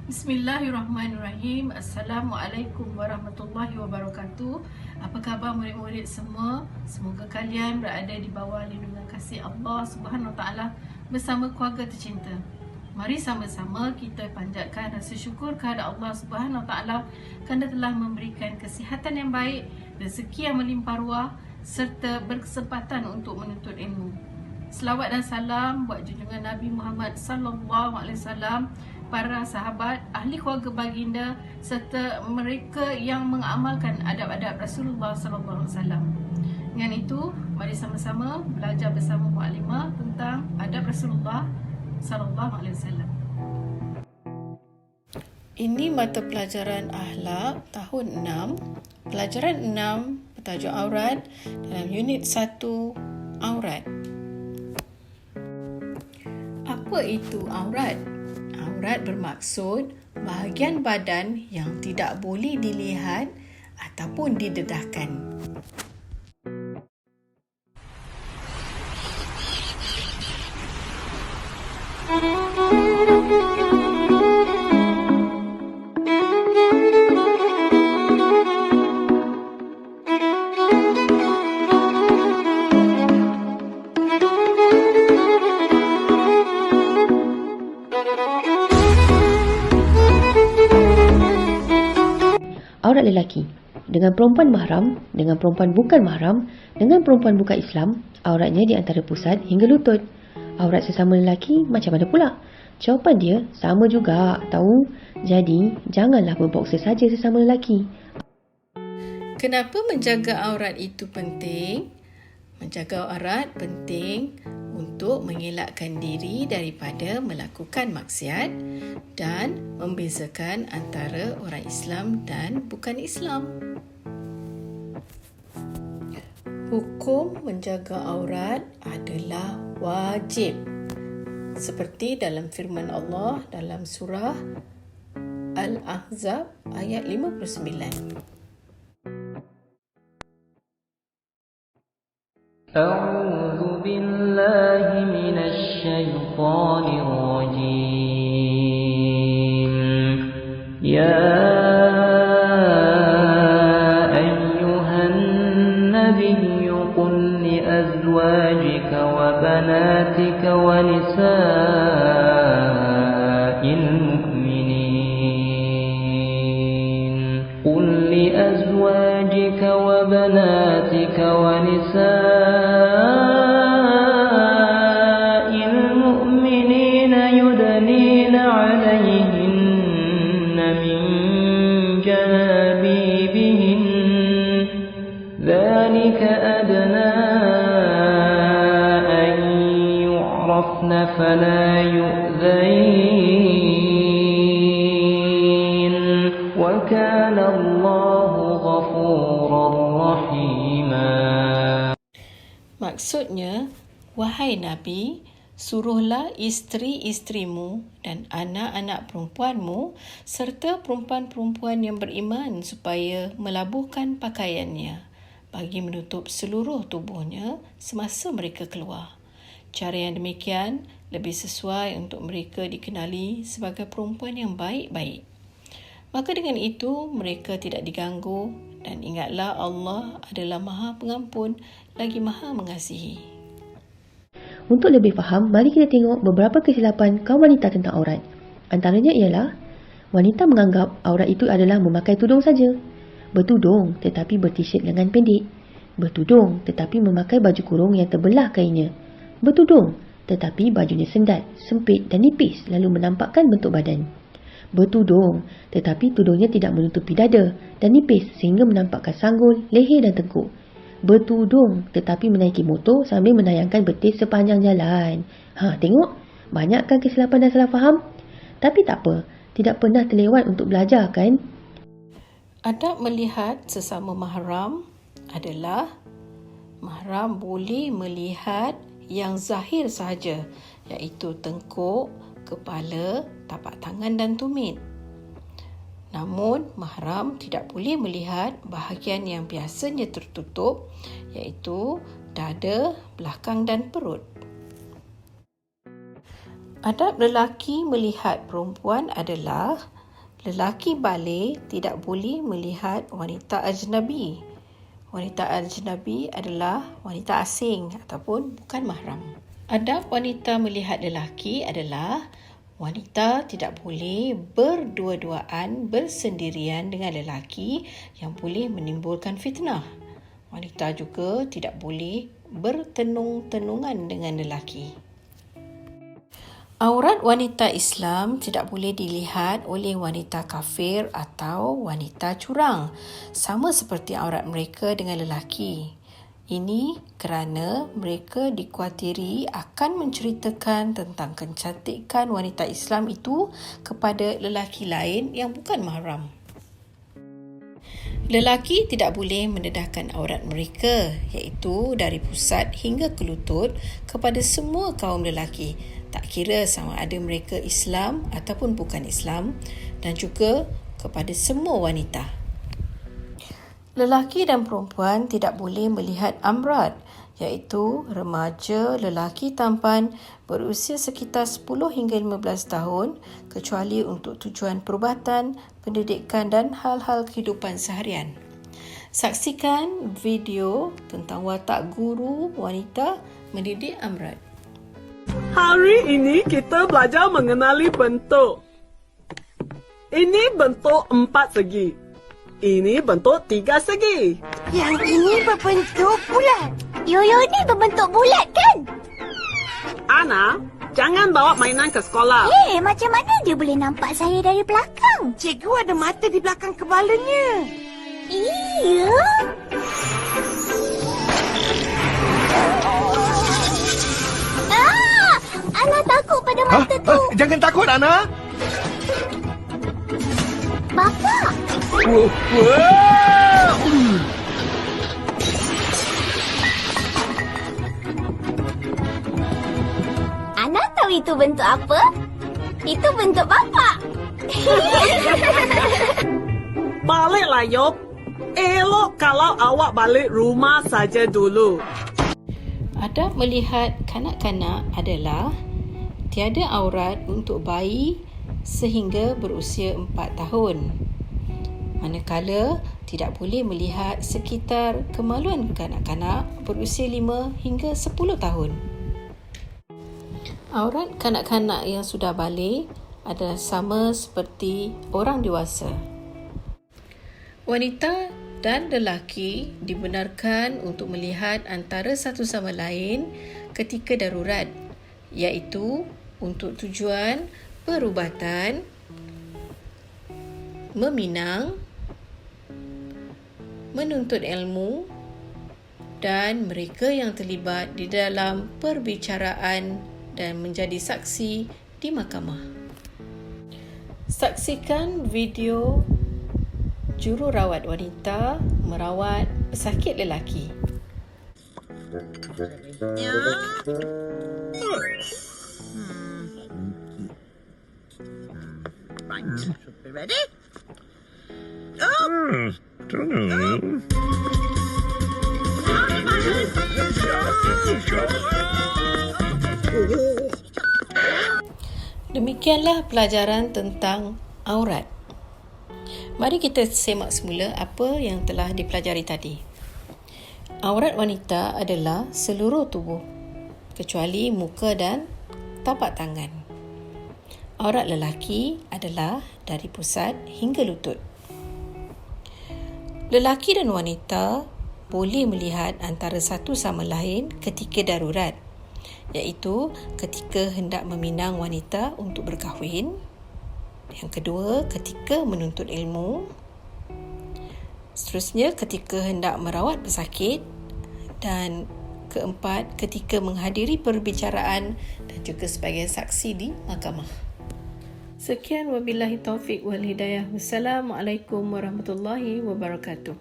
Bismillahirrahmanirrahim. Assalamualaikum warahmatullahi wabarakatuh. Apa khabar murid-murid semua? Semoga kalian berada di bawah lindungan kasih Allah Subhanahu Wa Taala bersama keluarga tercinta. Mari sama-sama kita panjatkan rasa syukur kepada Allah Subhanahu Wa Taala kerana telah memberikan kesihatan yang baik, rezeki yang melimpah ruah serta berkesempatan untuk menuntut ilmu. Selawat dan salam buat junjungan Nabi Muhammad sallallahu alaihi wasallam, para sahabat, ahli keluarga baginda serta mereka yang mengamalkan adab-adab Rasulullah sallallahu alaihi wasallam. Dengan itu, mari sama-sama belajar bersama Muallimah tentang adab Rasulullah sallallahu alaihi wasallam. Ini mata pelajaran akhlak tahun 6, pelajaran 6 bertajuk aurat dalam unit 1 aurat. Apa itu aurat? Aurat bermaksud bahagian badan yang tidak boleh dilihat ataupun didedahkan. Aurat lelaki dengan perempuan mahram, dengan perempuan bukan mahram, dengan perempuan bukan Islam, auratnya di antara pusat hingga lutut. Aurat sesama lelaki macam mana pula? Jawapan dia sama juga, tahu? Jadi, janganlah berboksa saja sesama lelaki. Kenapa menjaga aurat itu penting? Menjaga aurat penting untuk mengelakkan diri daripada melakukan maksiat dan membezakan antara orang Islam dan bukan Islam. Hukum menjaga aurat adalah wajib. Seperti dalam firman Allah dalam surah Al-Ahzab ayat 59. أعوذ بالله من الشيطان الرجيم يا أيها النبي قل لأزواجك وبناتك ونساء المؤمنين قل لأزواجك وبناتك ونساء ذلك أدنى أن يعرفن فلا يؤذين وكان الله غفورا رحيما. Maksudnya, wahai Nabi, suruhlah isteri-isterimu dan anak-anak perempuanmu serta perempuan-perempuan yang beriman supaya melabuhkan pakaiannya bagi menutup seluruh tubuhnya semasa mereka keluar. Cara yang demikian lebih sesuai untuk mereka dikenali sebagai perempuan yang baik-baik. Maka dengan itu mereka tidak diganggu, dan ingatlah Allah adalah Maha Pengampun lagi Maha Mengasihi. Untuk lebih faham, mari kita tengok beberapa kesilapan kaum wanita tentang aurat. Antaranya ialah, wanita menganggap aurat itu adalah memakai tudung saja. Bertudung tetapi bertishet lengan pendek. Bertudung tetapi memakai baju kurung yang terbelah kainnya. Bertudung tetapi bajunya sendat, sempit dan nipis lalu menampakkan bentuk badan. Bertudung tetapi tudungnya tidak menutupi dada dan nipis sehingga menampakkan sanggul, leher dan tengkuk. Bertudung tetapi menaiki motor sambil menayangkan betis sepanjang jalan. Tengok, banyakkan kesilapan dan salah faham? Tapi tak apa, tidak pernah terlewat untuk belajar kan? Adab melihat sesama mahram adalah mahram boleh melihat yang zahir sahaja, iaitu tengkuk, kepala, tapak tangan dan tumit. Namun, mahram tidak boleh melihat bahagian yang biasanya tertutup, iaitu dada, belakang dan perut. Adab lelaki melihat perempuan adalah Lelaki balik tidak boleh melihat wanita ajnabi. Wanita ajnabi adalah wanita asing ataupun bukan mahram. Adab wanita melihat lelaki adalah wanita tidak boleh berdua-duaan bersendirian dengan lelaki yang boleh menimbulkan fitnah. Wanita juga tidak boleh bertenung-tenungan dengan lelaki. Aurat wanita Islam tidak boleh dilihat oleh wanita kafir atau wanita curang, sama seperti aurat mereka dengan lelaki. Ini kerana mereka dikuatiri akan menceritakan tentang kecantikan wanita Islam itu kepada lelaki lain yang bukan mahram. Lelaki tidak boleh mendedahkan aurat mereka, iaitu dari pusat hingga ke lutut kepada semua kaum lelaki, tak kira sama ada mereka Islam ataupun bukan Islam, dan juga kepada semua wanita. Lelaki dan perempuan tidak boleh melihat amrat, iaitu remaja lelaki tampan berusia sekitar 10 hingga 15 tahun, kecuali untuk tujuan perubatan, pendidikan dan hal-hal kehidupan seharian. Saksikan video tentang watak guru wanita mendidik amrat. Hari ini kita belajar mengenali bentuk. Ini bentuk 4 segi. Ini bentuk 3 segi. Yang ini berbentuk bulat. Yoyo ni berbentuk bulat kan? Ana, jangan bawa mainan ke sekolah. Macam mana dia boleh nampak saya dari belakang? Cikgu ada mata di belakang kepalanya. Iya. Ana takut pada mata tu. Jangan takut, Ana. Bapa. Ana tahu itu bentuk apa? Itu bentuk bapa. Baliklah, Yop. Elok kalau awak balik rumah saja dulu. Adab melihat kanak-kanak adalah tiada aurat untuk bayi sehingga berusia 4 tahun. Manakala tidak boleh melihat sekitar kemaluan kanak-kanak berusia 5 hingga 10 tahun. Aurat kanak-kanak yang sudah balik adalah sama seperti orang dewasa. Wanita dan lelaki dibenarkan untuk melihat antara satu sama lain ketika darurat, iaitu untuk tujuan perubatan, meminang, menuntut ilmu dan mereka yang terlibat di dalam perbicaraan dan menjadi saksi di mahkamah. Saksikan video jururawat wanita merawat pesakit lelaki. Ready? Demikianlah pelajaran tentang aurat. Mari kita semak semula apa yang telah dipelajari tadi. Aurat wanita adalah seluruh tubuh, kecuali muka dan tapak tangan. Aurat lelaki adalah dari pusat hingga lutut. Lelaki dan wanita boleh melihat antara satu sama lain ketika darurat, iaitu ketika hendak meminang wanita untuk berkahwin. Yang kedua, ketika menuntut ilmu. Seterusnya, ketika hendak merawat pesakit. Dan keempat, ketika menghadiri perbicaraan dan juga sebagai saksi di mahkamah. Sekian, wabillahi taufiq wal hidayah. Wassalamualaikum warahmatullahi wabarakatuh.